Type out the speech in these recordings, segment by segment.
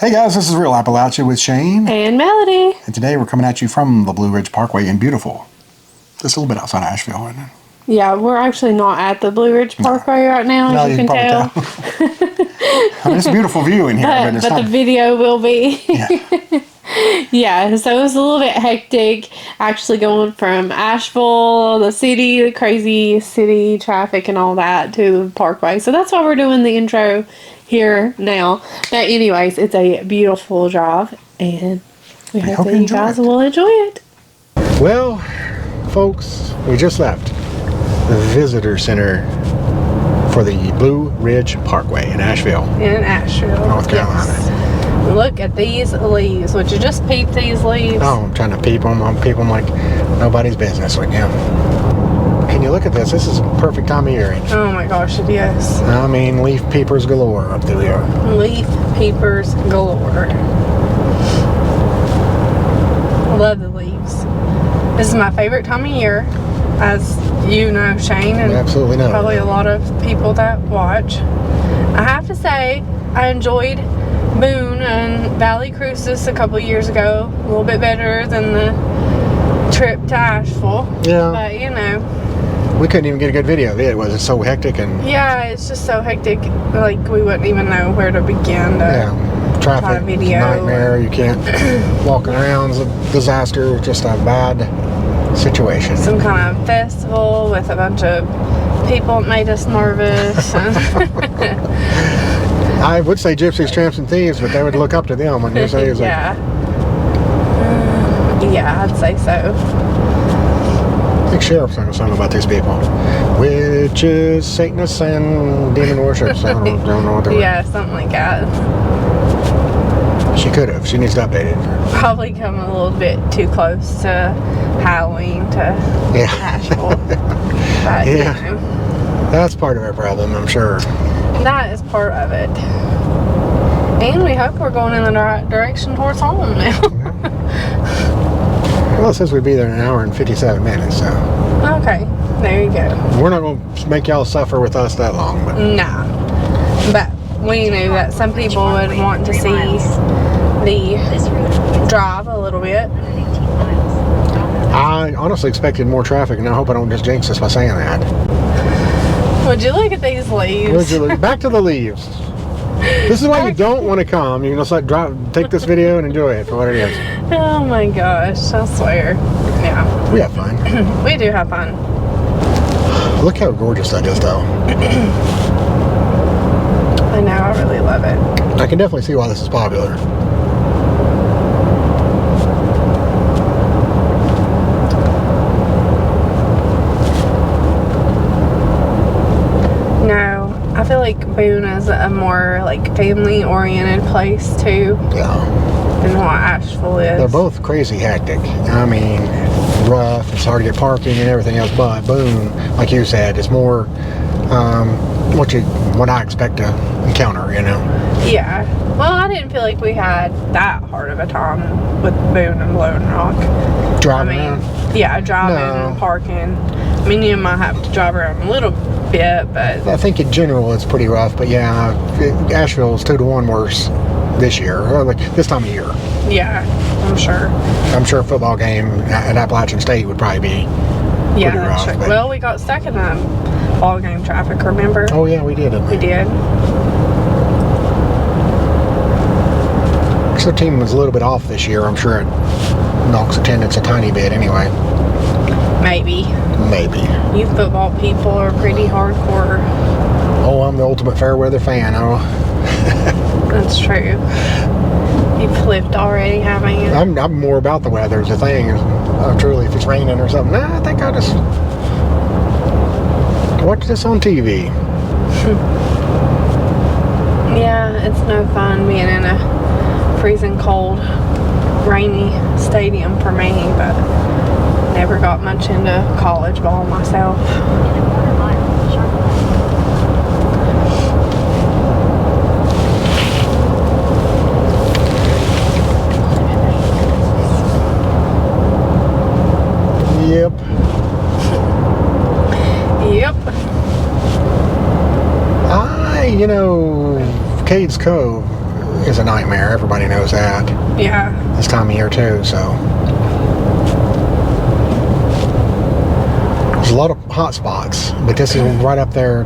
Hey guys, this is Real Appalachia with Shane. And Melody. And today we're coming at you from the Blue Ridge Parkway in beautiful. Just a little bit outside of Asheville, isn't it? Yeah, we're actually not at the Blue Ridge Parkway right now, as you can tell. I mean, it's a beautiful view in here. But the video will be. Yeah. Yeah, so it was a little bit hectic actually going from Asheville, the city, the crazy city traffic and all that, to the Parkway. So that's why we're doing the intro here now. But anyways, it's a beautiful drive, and we hope that you guys will enjoy it. Well, folks, we just left the visitor center for the Blue Ridge Parkway in Asheville. North Carolina. Yes. Look at these leaves. Would you just peep these leaves? Oh, I'm trying to peep them. I'm peep them like nobody's business right now. Can you look at this? This is a perfect time of year. Oh my gosh, it is. I mean, leaf peepers galore up through here. Leaf peepers galore. Love the leaves. This is my favorite time of year, as you know, Shane, and absolutely know. Probably a lot of people that watch. I have to say, I enjoyed Boone and Valley Cruises a couple years ago. A little bit better than the trip to Asheville. Yeah. But, you know. We couldn't even get a good video of it. Was it so hectic? And yeah, it's just so hectic. Like, we wouldn't even know where to begin to traffic video. Nightmare. You can't walking around. It's a disaster. Just a bad situation. Some kind of festival with a bunch of people that made us nervous. I would say gypsies, tramps, and thieves, but they would look up to them when you say it's yeah. Yeah, I'd say so. I think Sheriff sang a song about these people. Witches, Satanists, and demon worship. So I don't know what they were. Yeah, something like that. She could have. She needs to update it. Probably come a little bit too close to Halloween to Asheville. But, yeah. You know, that's part of our problem, I'm sure. that is part of it. And we hope we're going in the right direction towards home now. Well, it says we'd be there in an hour and 57 minutes, so. Okay, there you go. We're not going to make y'all suffer with us that long, but. Nah. But we knew that some people would want to see the drive a little bit. I honestly expected more traffic, and I hope I don't just jinx us by saying that. Would you look at these leaves? Would you look? Back to the leaves. This is why you don't want to come. You can just take this video and enjoy it for what it is. Oh my gosh, I swear. Yeah. We have fun. We do have fun. Look how gorgeous that is, though. I know, I really love it. I can definitely see why this is popular. No, I feel like Boone is a more like family-oriented place too. Yeah. Than what Asheville is. They're both crazy hectic. I mean, rough. It's hard to get parking and everything else. But Boone, like you said, is more what I expect to encounter. You know. Yeah. Well, I didn't feel like we had that hard of a time with Boone and Blowing Rock. Driving around? Yeah, driving and parking. I mean, you might have to drive around a little bit, but I think in general it's pretty rough. But yeah, Asheville is 2-to-1 worse this year, or like this time of year. Yeah, I'm sure. I'm sure a football game at Appalachian State would probably be pretty rough. Sure. Well, we got stuck in the ball game traffic, remember? Oh yeah, we did. We did. So the team was a little bit off this year. I'm sure it knocks attendance a tiny bit anyway. Maybe. You football people are pretty hardcore. Oh, I'm the ultimate fair weather fan. Oh. That's true. You flipped already, haven't you? I'm more about the weather. The thing is, truly, if it's raining or something, I think I just watch this on TV. Yeah, it's no fun being in a freezing cold, rainy stadium for me, but never got much into college ball myself. Yep. you know, Cades Cove is a nightmare. Everybody knows that. Yeah. This time of year too, so. There's a lot of hot spots, but this is right up there.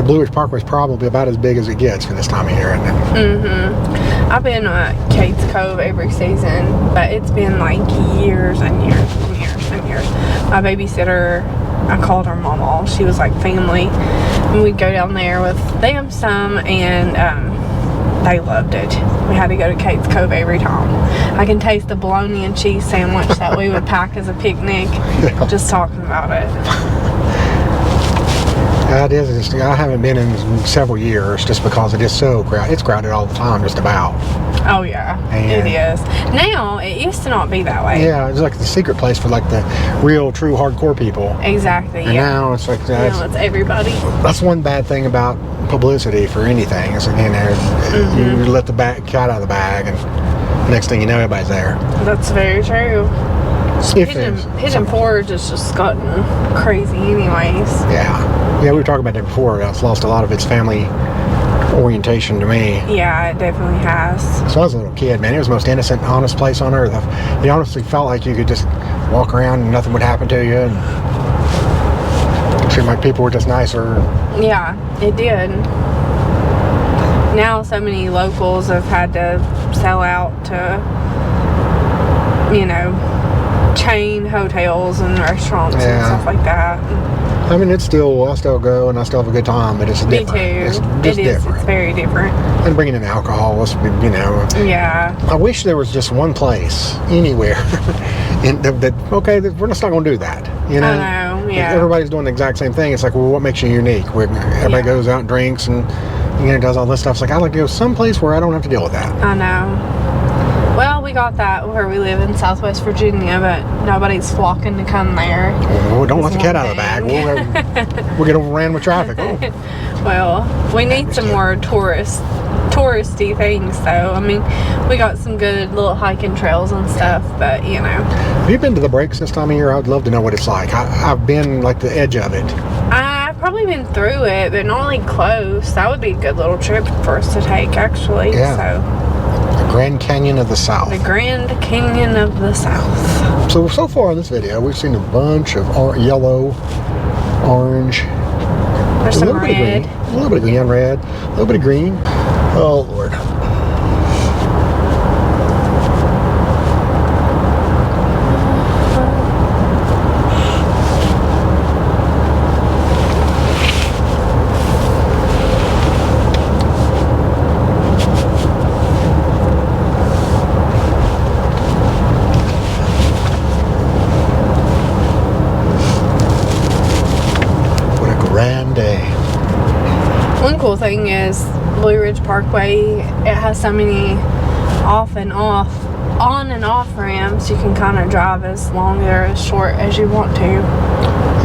Blue Ridge Parkway is probably about as big as it gets for this time of year, isn't it? Mm-hmm. I've been at Kate's Cove every season, but it's been like years and years and years and years. My babysitter, I called her Mama. She was like family. And we'd go down there with them some, and they loved it. We had to go to Kate's Cove every time. I can taste the bologna and cheese sandwich that we would pack as a picnic, just talking about it. It is. I haven't been in several years just because it is so crowded. It's crowded all the time, just about. Oh yeah, and it is. Now, it used to not be that way. Yeah, it's like the secret place for like the real, true, hardcore people. Exactly. And now it's like that. Now it's everybody. That's one bad thing about publicity for anything. Is you let the cat out of the bag, and next thing you know, everybody's there. That's very true. Pigeon Forge has just gotten crazy, anyways. Yeah, we were talking about that before. It's lost a lot of its family orientation to me. Yeah, it definitely has. So I was a little kid, man. It was the most innocent, honest place on earth. You honestly felt like you could just walk around and nothing would happen to you. And it seemed like people were just nicer. Yeah, it did. Now so many locals have had to sell out to, chain hotels and restaurants and stuff like that. I mean, I still go and I still have a good time, but it's different. Me too. It's just different. It's very different. And bringing in alcohol, Yeah. I wish there was just one place anywhere we're just not going to do that. I know, yeah. Everybody's doing the exact same thing. It's like, well, what makes you unique? Everybody goes out and drinks and does all this stuff. It's like, I'd like to go someplace where I don't have to deal with that. I know. Well, we got that where we live in Southwest Virginia, but nobody's flocking to come there. Well, don't let the cat out of the bag. We'll get overran with traffic. Oh. Well, we need some more touristy things, though. I mean, we got some good little hiking trails and stuff, but Have you been to the breaks this time of year? I'd love to know what it's like. I've been like the edge of it. I've probably been through it, but not really close. That would be a good little trip for us to take, actually. Yeah. So. Grand Canyon of the South. The Grand Canyon of the South. So far in this video, we've seen a bunch of yellow, orange. There's some red. A little bit of green, red. A little bit of green. Oh, Lord. One cool thing is Blue Ridge Parkway, it has so many on and off ramps. You can kind of drive as long or as short as you want to.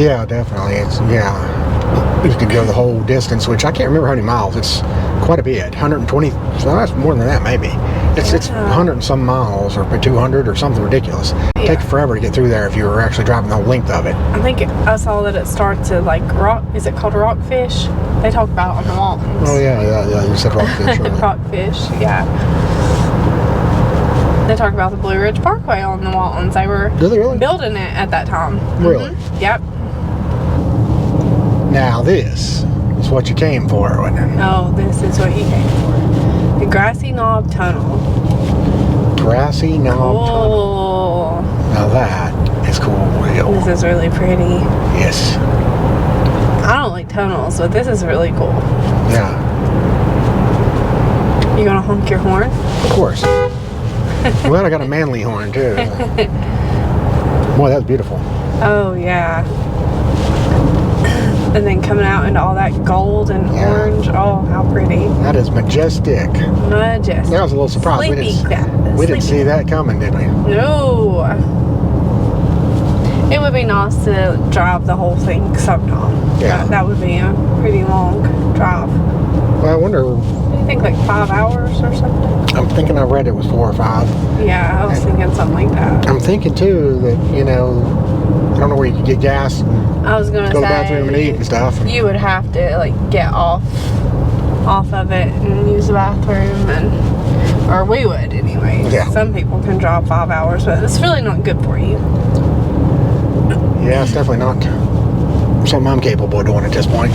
Yeah, definitely. You could go the whole distance, which I can't remember how many miles. It's quite a bit. 120, so that's more than that maybe. It's 100 and some miles or 200 or something ridiculous. It'd take forever to get through there if you were actually driving the whole length of it. I think I saw that it starts at like is it called Rockfish? They talk about it on the Waltons. Oh yeah, you said Rockfish. Rockfish, yeah. They talk about the Blue Ridge Parkway on the Waltons. They were building it at that time. Really? Mm-hmm. Yep. Now this is what you came for, wasn't it? Oh, this is what you came for. The Grassy Knob Tunnel. Grassy Knob Tunnel. Now that is cool. This is really pretty. Yes. I don't like tunnels, but this is really cool. Yeah. You gonna honk your horn? Of course. Well, I got a manly horn too. Boy, that's beautiful. Oh yeah. And then coming out into all that gold and orange. Oh, how pretty. That is majestic. Majestic. That was a little surprise. We didn't see that coming, did we? No. It would be nice to drive the whole thing sometime. Yeah. That would be a pretty long drive. Well, I wonder. I think like 5 hours or something. I'm thinking I read it was 4 or 5. Yeah, I was thinking something like that. I'm thinking too that, I don't know where you could get gas and I was gonna go to the bathroom and eat and stuff. You would have to like get off off of it and use the bathroom, or we would anyway. Yeah. Some people can drive 5 hours, but it's really not good for you. Yeah, it's definitely not something I'm capable of doing at this point.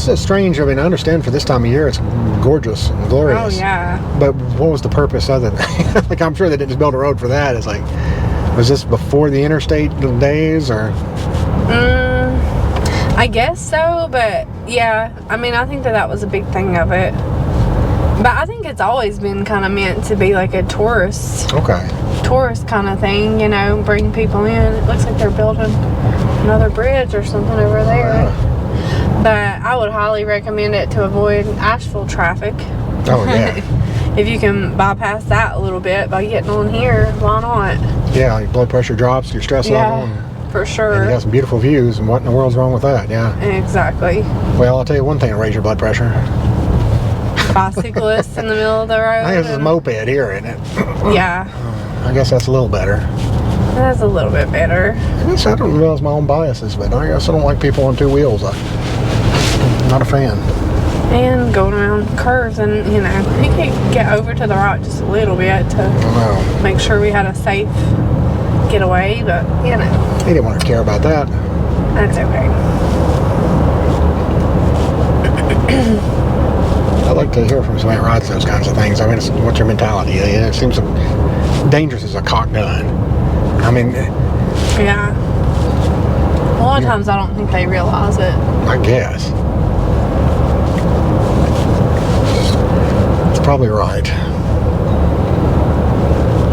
That's strange. I mean, I understand for this time of year it's gorgeous and glorious. Oh, yeah. But what was the purpose of it? Like, I'm sure they didn't just build a road for that. It's like, was this before the interstate days, or? I guess so, but yeah. I mean, I think that was a big thing of it. But I think it's always been kind of meant to be like a tourist kind of thing, you know, bring people in. It looks like they're building another bridge or something over there. But I would highly recommend it to avoid Asheville traffic. Oh, yeah. If you can bypass that a little bit by getting on here, why not? Yeah, your blood pressure drops, your stress level. And, for sure. And you got some beautiful views, and what in the world's wrong with that? Yeah. Exactly. Well, I'll tell you one thing to raise your blood pressure. Bicyclists in the middle of the road. I guess it's a moped here, isn't it? Yeah. I guess that's a little better. That's a little bit better. I guess I don't realize my own biases, but I guess I don't like people on two wheels. I'm not a fan. And going around curves, and you know, he could get over to the right just a little bit to make sure we had a safe getaway, but you know. He didn't want to care about that. That's okay. I'd like to hear from somebody who rides those kinds of things. I mean, what's your mentality? It seems dangerous as a cock gun. I mean... Yeah. A lot of times I don't think they realize it. I guess. It's probably right.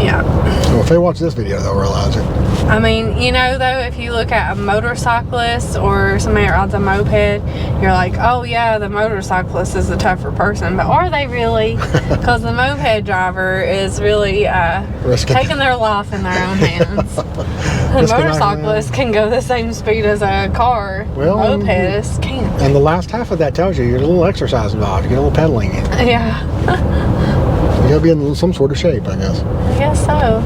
Yeah. Well, if they watch this video, they'll realize it. I mean, you know, though, if you look at a motorcyclist or somebody that rides a moped, you're like, oh, yeah, the motorcyclist is the tougher person. But are they really? Because the moped driver is really taking their life in their own hands. The motorcyclist can go the same speed as a car. Well, mopedist can't. And the last half of that tells you a little exercise involved. You get a little pedaling. Yeah. You gotta be in some sort of shape, I guess. I guess so.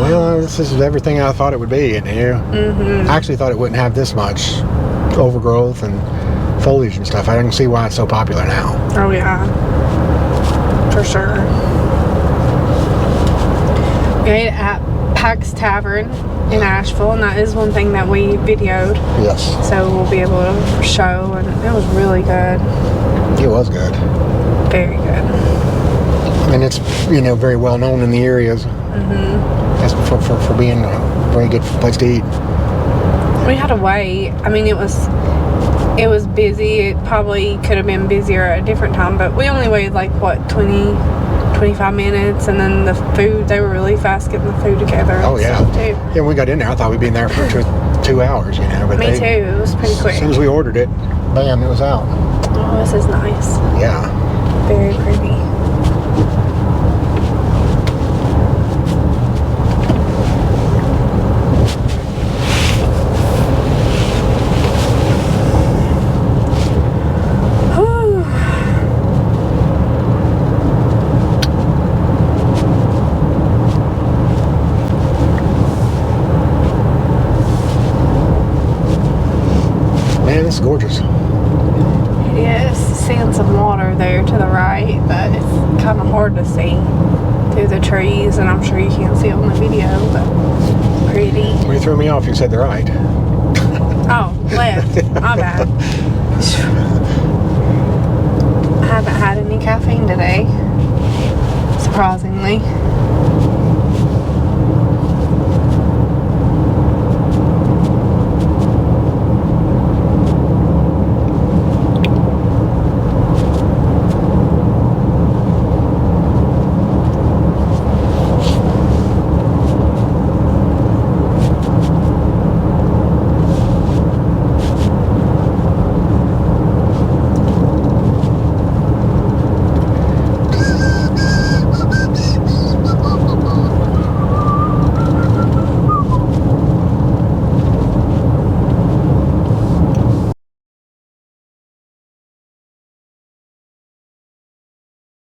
Well, this is everything I thought it would be in here. I actually thought it wouldn't have this much overgrowth and foliage and stuff. I don't see why it's so popular now. Oh, yeah. For sure. We ate at Pack's Tavern in Asheville, and that is one thing that we videoed. Yes. So we'll be able to show, and it was really good. It was good. Very good. And it's, you know, very well known in the areas. That's for being a very good place to eat. We had to wait. I mean, it was busy. It probably could have been busier at a different time, but we only waited like, what, 25 minutes, and then the food, they were really fast getting the food together. Oh, yeah. Too. Yeah, when we got in there, I thought we'd be in there for 2 hours, you know. But Me too. It was pretty quick. As soon as we ordered it, bam, it was out. Oh, this is nice. Yeah. Very pretty. Man, it's gorgeous. It is. Seeing some water there to the right, but it's kind of hard to see through the trees, and I'm sure you can't see it on the video, but pretty. When you threw me off, you said the right. Oh, left. My bad. I haven't had any caffeine today, surprisingly.